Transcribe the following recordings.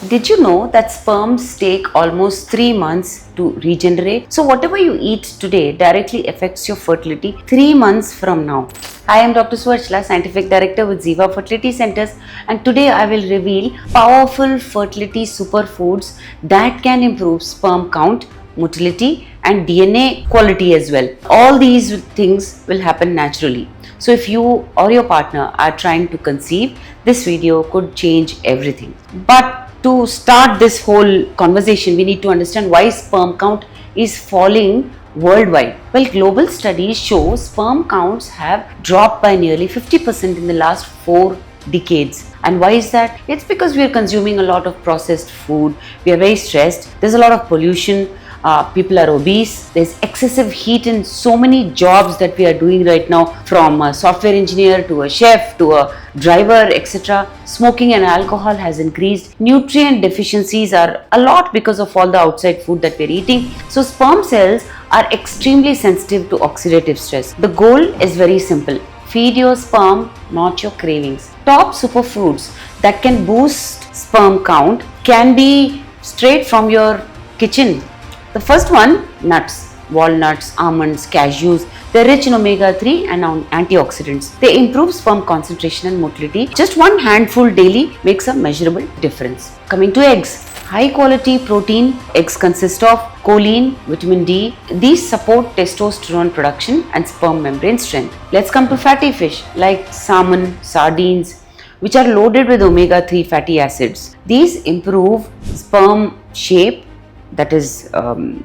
Did you know that sperms take almost 3 months to regenerate? So, whatever you eat today directly affects your fertility 3 months from now. I am Dr. Swarchla, Scientific Director with Ziva Fertility Centers, and today I will reveal powerful fertility superfoods that can improve sperm count, motility, and DNA quality as well. All these things will happen naturally. So, if you or your partner are trying to conceive, this video could change everything. But to start this whole conversation, we need to understand why sperm count is falling worldwide. Well, global studies show sperm counts have dropped by nearly 50% in the last 4 decades. And why is that? It's because we are consuming a lot of processed food, we are very stressed, there's a lot of pollution. People are obese, there's excessive heat in so many jobs that we are doing right now, from a software engineer to a chef to a driver, etc. Smoking and alcohol has increased. Nutrient deficiencies are a lot because of all the outside food that we're eating. So sperm cells are extremely sensitive to oxidative stress. The goal is very simple. Feed your sperm, not your cravings. Top superfoods that can boost sperm count can be straight from your kitchen. The first one, nuts, walnuts, almonds, cashews. They're rich in omega-3 and antioxidants. They improve sperm concentration and motility. Just one handful daily makes a measurable difference. Coming to eggs. High quality protein. Eggs consist of choline, vitamin D. These support testosterone production and sperm membrane strength. Let's come to fatty fish like salmon, sardines, which are loaded with omega-3 fatty acids. These improve sperm shape, that is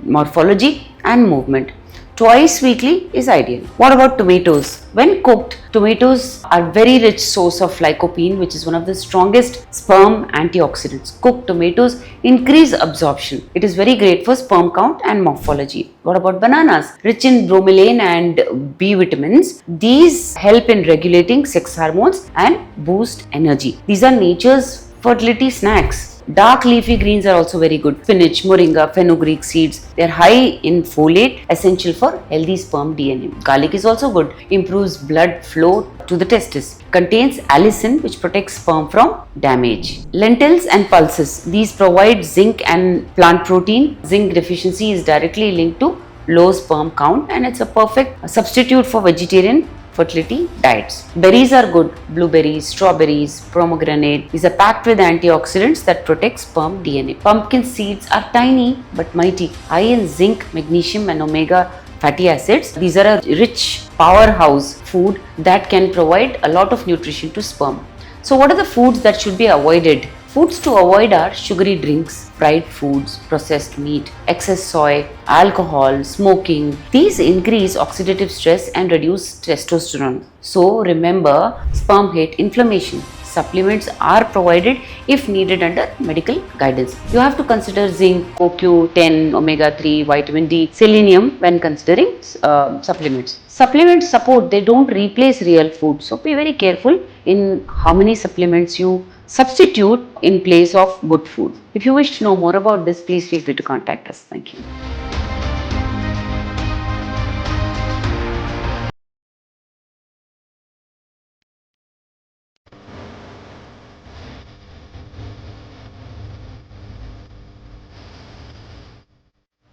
morphology and movement. Twice weekly is ideal. What about tomatoes? When cooked, tomatoes are very rich source of lycopene, which is one of the strongest sperm antioxidants. Cooked tomatoes increase absorption. It is very great for sperm count and morphology. What about bananas? Rich in bromelain and B vitamins. These help in regulating sex hormones and boost energy. These are nature's fertility snacks. Dark leafy greens are also very good. Spinach, moringa, fenugreek seeds. They are high in folate, essential for healthy sperm DNA. Garlic is also good. Improves blood flow to the testis. Contains allicin, which protects sperm from damage. Lentils and pulses. These provide zinc and plant protein. Zinc deficiency is directly linked to low sperm count, and it's a perfect substitute for vegetarian fertility diets. Berries are good. Blueberries, strawberries, pomegranate. These are packed with antioxidants that protect sperm DNA. Pumpkin seeds are tiny but mighty, high in zinc, magnesium and omega fatty acids. These are a rich powerhouse food that can provide a lot of nutrition to sperm. So what are the foods that should be avoided? Foods to avoid are sugary drinks, fried foods, processed meat, excess soy, alcohol, smoking. These increase oxidative stress and reduce testosterone. So remember, sperm hate inflammation. Supplements are provided if needed under medical guidance. You have to consider zinc, CoQ10, omega-3, vitamin D, selenium when considering supplements. Supplements support, they don't replace real food. So be very careful in how many supplements you substitute in place of good food. If you wish to know more about this, please feel free to contact us. Thank you.